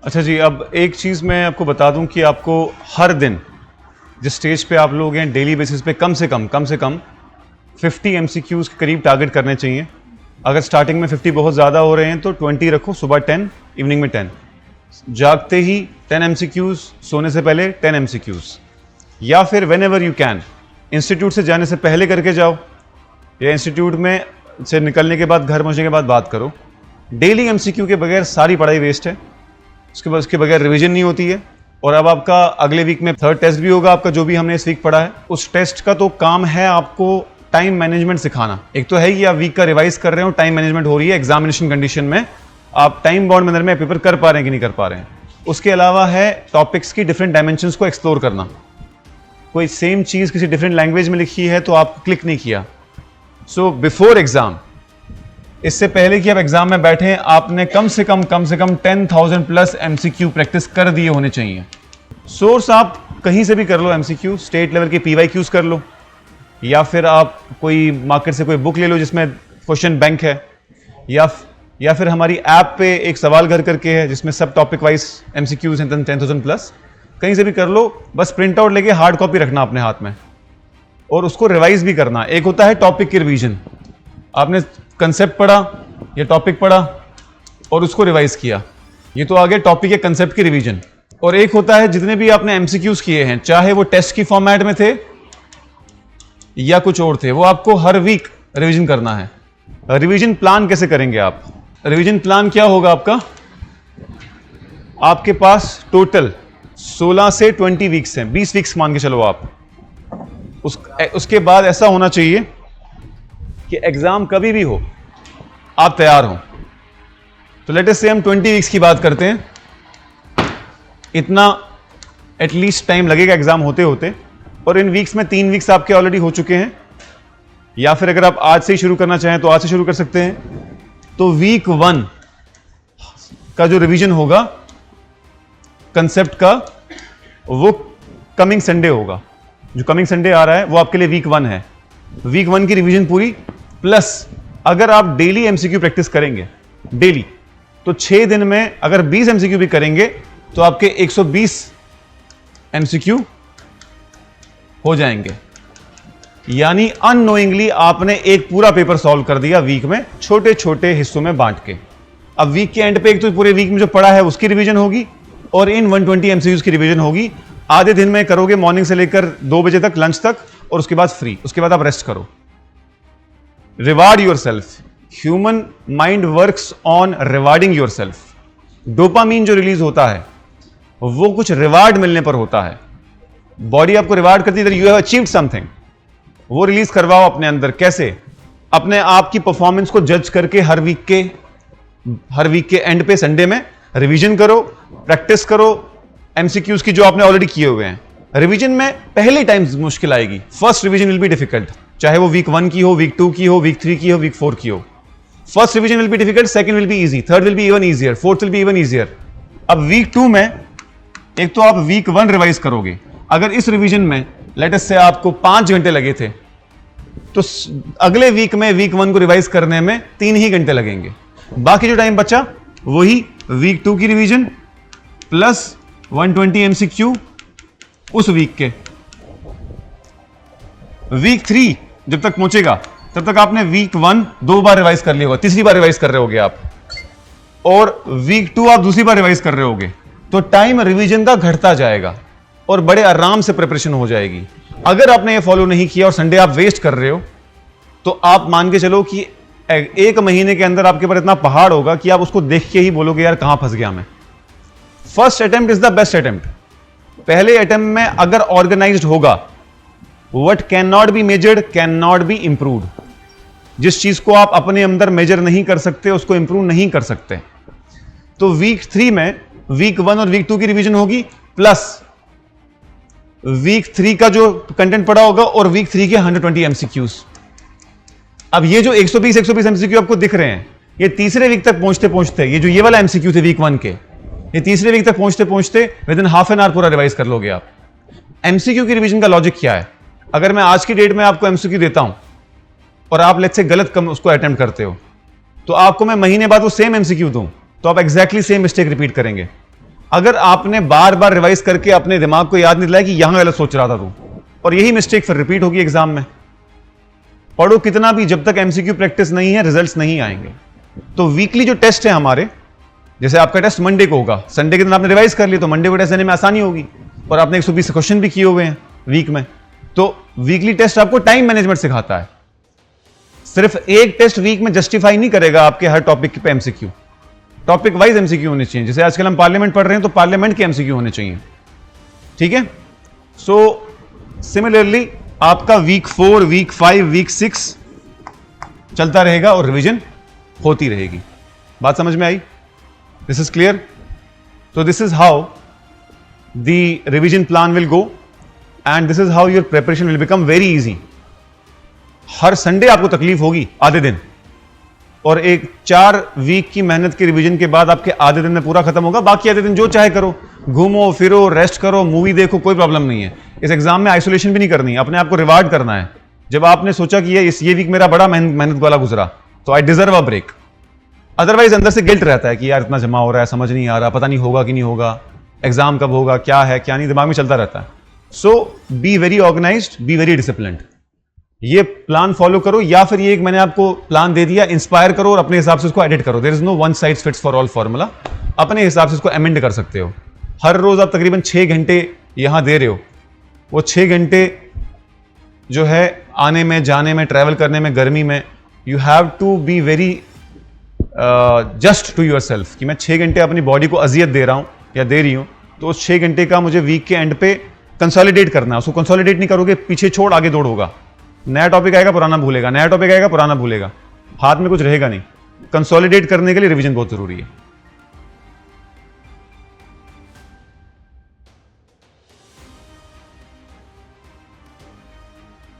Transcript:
अच्छा जी, अब एक चीज़ मैं आपको बता दूं कि आपको हर दिन जिस स्टेज पे आप लोग हैं डेली बेसिस पे कम से कम 50 MCQs के करीब टारगेट करने चाहिए। अगर स्टार्टिंग में 50 बहुत ज़्यादा हो रहे हैं तो 20 रखो, सुबह 10, इवनिंग में 10। जागते ही 10 MCQs, सोने से पहले 10 MCQs, या फिर when ever you can institute से जाने से पहले करके जाओ, या इंस्टीट्यूट में से निकलने के बाद, घर पहुँचने के बाद बात करो। डेली MCQ के बगैर सारी पढ़ाई वेस्ट है, उसके बगैर रिवीजन नहीं होती है। और अब आपका अगले वीक में 3rd टेस्ट भी होगा आपका, जो भी हमने इस वीक पढ़ा है उस टेस्ट का तो काम है आपको टाइम मैनेजमेंट सिखाना। एक तो है कि आप वीक का रिवाइज कर रहे हो, टाइम मैनेजमेंट हो रही है, एग्जामिनेशन कंडीशन में आप टाइम बाउंड मैनर में पेपर कर पा रहे हैं कि नहीं कर पा रहे हैं। उसके अलावा है टॉपिक्स की डिफरेंट डायमेंशंस को एक्सप्लोर करना। कोई सेम चीज़ किसी डिफरेंट लैंग्वेज में लिखी है तो आप क्लिक नहीं किया। सो बिफोर एग्जाम, इससे पहले कि आप एग्जाम में बैठे, आपने कम से कम 10,000 प्लस MCQ प्रैक्टिस कर दिए होने चाहिए। सोर्स आप कहीं से भी कर लो, MCQ स्टेट लेवल के PYQs कर लो, या फिर आप कोई मार्केट से कोई बुक ले लो जिसमें क्वेश्चन बैंक है, या फिर हमारी ऐप पे एक सवाल घर करके है जिसमें सब टॉपिक वाइज MCQs हैं 10,000 प्लस। कहीं से भी कर लो, बस प्रिंट आउट लेके हार्ड कॉपी रखना अपने हाथ में और उसको रिवाइज भी करना। एक होता है टॉपिक की रिवीजन, आपने कंसेप्ट पढ़ा या टॉपिक पढ़ा और उसको रिवाइज किया, ये तो आगे टॉपिक या कंसेप्ट की रिवीजन। और एक होता है जितने भी आपने MCQs किए हैं, चाहे वो टेस्ट की फॉर्मेट में थे या कुछ और थे, वो आपको हर वीक रिवीजन करना है। रिवीजन प्लान कैसे करेंगे आप? रिवीजन प्लान क्या होगा आपका? आपके पास टोटल 16 से 20 वीक्स हैं, 20 वीक्स मान के चलो आप। उसके बाद ऐसा होना चाहिए कि एग्जाम कभी भी हो आप तैयार हो। तो लेट अस से हम 20 वीक्स की बात करते हैं, इतना एटलीस्ट टाइम लगेगा एग्जाम होते होते, और इन वीक्स में 3 वीक्स आपके ऑलरेडी हो चुके हैं, या फिर अगर आप आज से ही शुरू करना चाहें तो आज से शुरू कर सकते हैं। तो वीक 1 का जो रिवीजन होगा कंसेप्ट का, वो कमिंग संडे होगा। जो कमिंग संडे आ रहा है वो आपके लिए वीक 1 है। वीक 1 की रिवीजन पूरी, प्लस अगर आप डेली MCQ प्रैक्टिस करेंगे डेली, तो 6 दिन में अगर 20 MCQ भी करेंगे तो आपके 120 MCQ हो जाएंगे। यानी अननोइंगली आपने एक पूरा पेपर सॉल्व कर दिया वीक में, छोटे छोटे हिस्सों में बांट के। अब वीक के एंड पे एक तो पूरे वीक में जो पढ़ा है उसकी रिवीजन होगी, और इन 120 MCQs की रिवीजन होगी। आधे दिन में करोगे, मॉर्निंग से लेकर 2 बजे तक, लंच तक, और उसके बाद फ्री, उसके बाद आप रेस्ट करो। Reward yourself. Human mind works on rewarding yourself. Dopamine जो रिलीज होता है वो कुछ रिवार्ड मिलने पर होता है। बॉडी आपको रिवार्ड करती है, यू हैव अचीव्ड समथिंग, वो रिलीज करवाओ अपने अंदर। कैसे? अपने आप की परफॉर्मेंस को जज करके हर वीक के एंड पे संडे में रिवीजन करो, प्रैक्टिस करो MCQs की जो आपने ऑलरेडी किए हुए हैं। रिवीजन में पहले टाइम मुश्किल आएगी, first revision will be difficult, चाहे वो वीक 1 की हो, वीक 2 की हो, वीक 3 की हो, वीक 4 की हो। First revision will be difficult, second will be easy, third will be even easier, fourth will be even easier. अब वीक 2 में एक तो आप वीक 1 रिवाइज करोगे, अगर इस रिवीजन में लेट अस से आपको 5 घंटे लगे थे, तो अगले वीक में वीक 1 को रिवाइज करने में 3 ही घंटे लगेंगे। बाकी जो टाइम बचा वही वीक 2 की रिवीजन प्लस 120 MCQ उस वीक के। वीक 3 जब तक पहुंचेगा तब तक आपने वीक 1 2 बार रिवाइज कर लिया होगा, तीसरी बार रिवाइज कर रहे होगे आप, और वीक 2 आप दूसरी बार रिवाइज कर रहे होगे। तो टाइम रिवीजन का घटता जाएगा और बड़े आराम से प्रिपरेशन हो जाएगी। अगर आपने ये फॉलो नहीं किया और संडे आप वेस्ट कर रहे हो, तो आप मान के चलो कि 1 महीने के अंदर आपके पास इतना पहाड़ होगा कि आप उसको देख के ही बोलोगे यार कहां फंस गया मैं। First attempt is the best attempt. पहले अटेम्प्ट में अगर ऑर्गेनाइज्ड होगा, what can not be measured can not be improved. जिस चीज को आप अपने अंदर मेजर नहीं कर सकते उसको इंप्रूव नहीं कर सकते। तो वीक 3 में वीक 1 और वीक 2 की रिवीजन होगी, प्लस वीक 3 का जो कंटेंट पड़ा होगा और वीक 3 के 120 MCQs। अब ये जो 120 MCQ आपको दिख रहे हैं, ये तीसरे वीक तक पहुंचते पहुंचते, ये जो ये वाला MCQ थे वीक 1 के, ये तीसरे वीक तक पहुंचते पहुंचते with in half an hour पूरा रिवाइज कर लोगे आप। MCQ की रिवीजन का लॉजिक क्या है? अगर मैं आज की डेट में आपको MCQ देता हूं और आप लेट्स से गलत उसको अटेम्प्ट करते हो, तो आपको मैं महीने बाद वो सेम MCQ दूं तो आप एग्जैक्टली सेम मिस्टेक रिपीट करेंगे। अगर आपने बार बार रिवाइज करके अपने दिमाग को याद नहीं दिलाया कि यहां गलत सोच रहा था तू, और यही मिस्टेक फिर रिपीट होगी एग्जाम में। पढ़ो कितना भी, जब तक एमसीक्यू प्रैक्टिस नहीं है रिजल्ट्स नहीं आएंगे। तो वीकली जो टेस्ट है हमारे, जैसे आपका टेस्ट मंडे को होगा, संडे के दिन आपने रिवाइज कर लिया तो मंडे को टेस्ट देने में आसानी होगी, और आपने 120 क्वेश्चन भी किए हुए हैं वीक में। तो वीकली टेस्ट आपको टाइम मैनेजमेंट सिखाता है। सिर्फ एक टेस्ट वीक में जस्टिफाई नहीं करेगा आपके हर टॉपिक पे एमसीक्यू, टॉपिक वाइज एमसीक्यू होने चाहिए। जैसे आजकल हम पार्लियामेंट पढ़ रहे हैं तो पार्लियामेंट के एमसीक्यू होने चाहिए, ठीक है। सो सिमिलरली आपका वीक 4, वीक 5, वीक 6 चलता रहेगा और रिवीजन होती रहेगी। बात समझ में आई? This is clear? तो this is how the revision plan will go and this is how your preparation will become very easy. हर संडे आपको तकलीफ होगी आधे दिन, और एक 4 वीक की मेहनत के रिवीजन के बाद आपके आधे दिन में पूरा खत्म होगा। बाकी आधे दिन जो चाहे करो, घूमो फिरो, रेस्ट करो, मूवी देखो, कोई प्रॉब्लम नहीं है। इस एग्जाम में आइसोलेशन भी नहीं करनी, अपने आप को रिवार्ड करना है। जब आपने सोचा कि ये वीक मेरा बड़ा मेहनत वाला गुजरा तो I deserve a break. Otherwise अंदर से गिल्ट रहता है कि यार इतना जमा हो रहा है, समझ नहीं आ रहा, पता नहीं होगा कि नहीं होगा, एग्जाम कब होगा, क्या है क्या नहीं, दिमाग में चलता रहता है। So be very organised, be very disciplined. ये प्लान फॉलो करो, या फिर ये एक मैंने आपको प्लान दे दिया, इंस्पायर करो और अपने हिसाब से उसको एडिट करो। There is no one size fits for all formula. अपने हिसाब से इसको अमेंड कर सकते हो। हर रोज आप तकरीबन 6 घंटे यहां दे रहे हो, वो 6 घंटे जो है आने में, जाने में, ट्रैवल करने में, गर्मी में, you have to be very just to yourself कि मैं 6 घंटे अपनी बॉडी को अजियत दे रहा हूं या दे रही हूं, तो उस 6 घंटे का मुझे वीक के एंड पे कंसोलिडेट करना है। उसको कंसोलिडेट नहीं करोगे, पीछे छोड़ आगे दौड़ होगा। नया टॉपिक आएगा पुराना भूलेगा, नया टॉपिक आएगा पुराना भूलेगा, हाथ में कुछ रहेगा नहीं। कंसोलिडेट करने के लिए रिवीजन बहुत जरूरी है।